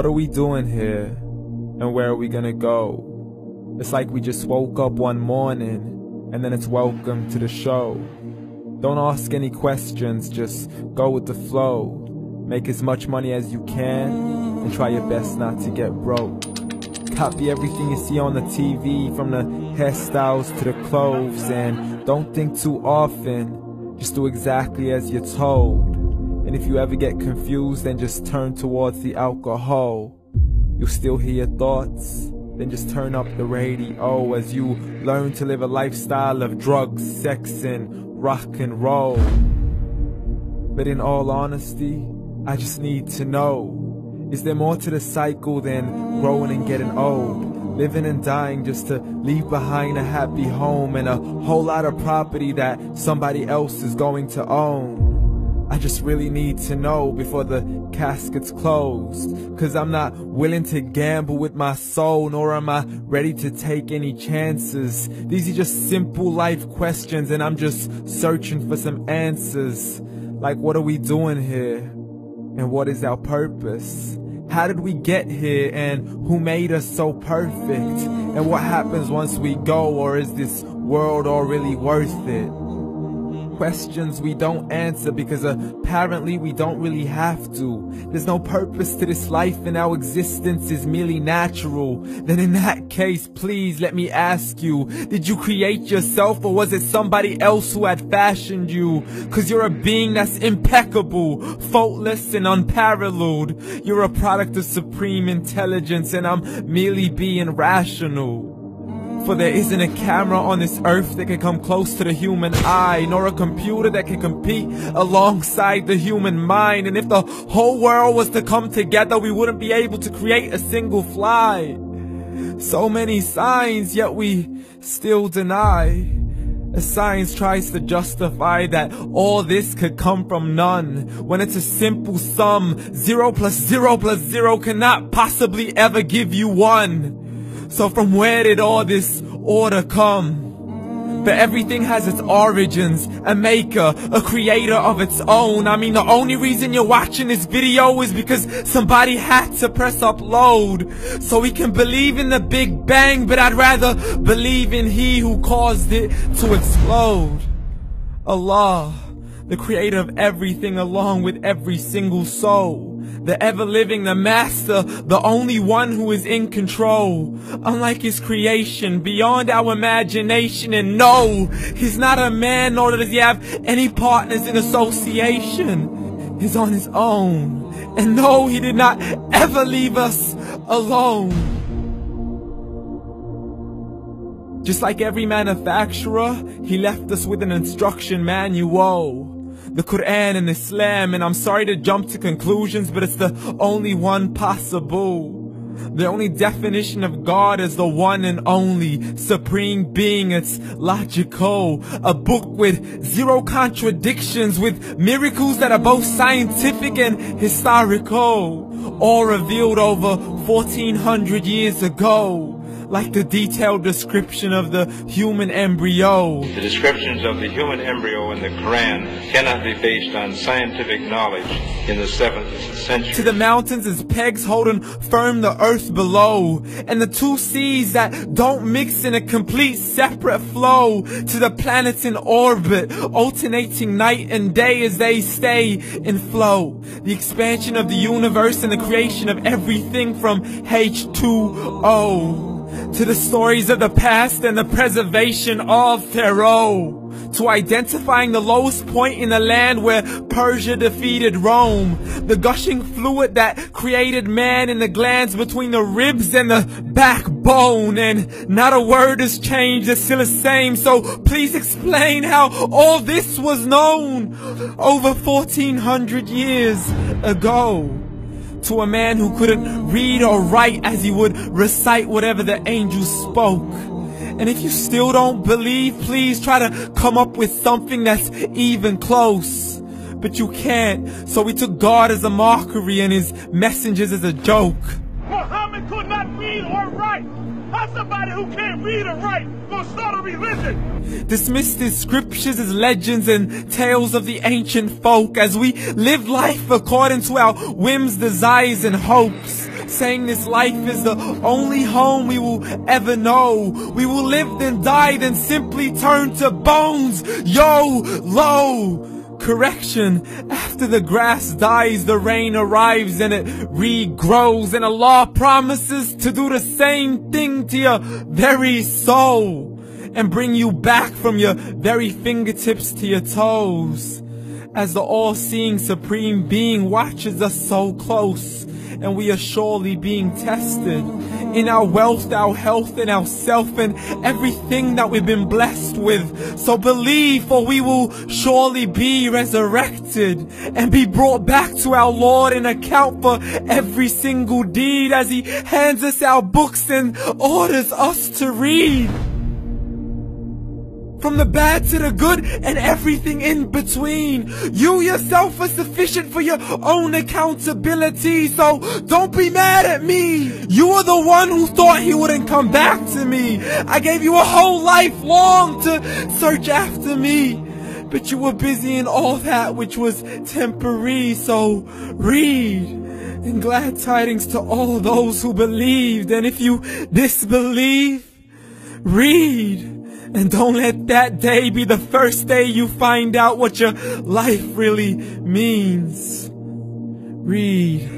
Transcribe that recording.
What are we doing here? And where are we gonna go? It's like we just woke up one morning, and then it's welcome to the show. Don't ask any questions, just go with the flow. Make as much money as you can, and try your best not to get broke. Copy everything you see on the TV, from the hairstyles to the clothes, and don't think too often, just do exactly as you're told. And if you ever get confused, then just turn towards the alcohol. You'll still hear your thoughts, then just turn up the radio as you learn to live a lifestyle of drugs, sex, and rock and roll. But in all honesty, I just need to know, is there more to the cycle than growing and getting old? Living and dying just to leave behind a happy home and a whole lot of property that somebody else is going to own. I just really need to know before the casket's closed, 'cause I'm not willing to gamble with my soul, nor am I ready to take any chances. These are just simple life questions, and I'm just searching for some answers. Like, what are we doing here? And what is our purpose? How did we get here, and who made us so perfect? And what happens once we go, or is this world all really worth it? Questions we don't answer because apparently we don't really have to. There's no purpose to this life and our existence is merely natural. Then in that case, please let me ask you, did you create yourself, or was it somebody else who had fashioned you? 'Cause you're a being that's impeccable, faultless and unparalleled. You're a product of supreme intelligence, and I'm merely being rational. For there isn't a camera on this earth that can come close to the human eye, nor a computer that can compete alongside the human mind. And if the whole world was to come together, we wouldn't be able to create a single fly. So many signs, yet we still deny. As science tries to justify that all this could come from none, when it's a simple sum. 0 plus 0 plus 0 cannot possibly ever give you 1. So from where did all this order come? But everything has its origins, a maker, a creator of its own. I mean, the only reason you're watching this video is because somebody had to press upload. So we can believe in the Big Bang, but I'd rather believe in He who caused it to explode. Allah, the creator of everything, along with every single soul. The ever-living, the master, the only one who is in control. Unlike his creation, beyond our imagination. And no, he's not a man, nor does he have any partners in association. He's on his own. And no, he did not ever leave us alone. Just like every manufacturer, he left us with an instruction manual. The Quran and Islam, and I'm sorry to jump to conclusions, but it's the only one possible. The only definition of God is the one and only supreme being. It's logical, a book with 0 contradictions, with miracles that are both scientific and historical, all revealed over 1400 years ago. Like the detailed description of the human embryo. The descriptions of the human embryo in the Quran cannot be based on scientific knowledge in the 7th century. To the mountains as pegs holding firm the earth below, and the 2 seas that don't mix in a complete separate flow. To the planets in orbit, alternating night and day as they stay in flow. The expansion of the universe and the creation of everything from H2O. To the stories of the past and the preservation of Pharaoh. To identifying the lowest point in the land where Persia defeated Rome. The gushing fluid that created man in the glands between the ribs and the backbone. And not a word has changed, it's still the same. So please explain how all this was known over 1400 years ago. To a man who couldn't read or write, as he would recite whatever the angels spoke. And if you still don't believe, please try to come up with something that's even close. But you can't, so we took God as a mockery and his messengers as a joke. Muhammad could not read or write. How's somebody who can't read or write gonna start a religion? Dismissed his scriptures as legends and tales of the ancient folk, as we live life according to our whims, desires, and hopes. saying this life is the only home we will ever know. We will live then die, then simply turn to bones. YOLO! Correction, after the grass dies, the rain arrives and it regrows, and Allah promises to do the same thing to your very soul and bring you back from your very fingertips to your toes, as the all-seeing supreme being watches us so close, and we are surely being tested in our wealth, our health, and our self, and everything that we've been blessed with. So believe, for we will surely be resurrected and be brought back to our Lord and account for every single deed, as He hands us our books and orders us to read. From the bad to the good and everything in between. You yourself are sufficient for your own accountability, so don't be mad at me. You are the one who thought He wouldn't come back to me. I gave you a whole life long to search after me, but you were busy in all that which was temporary. So read, and glad tidings to all those who believed. And if you disbelieve, read. And don't let that day be the first day you find out what your life really means. Read.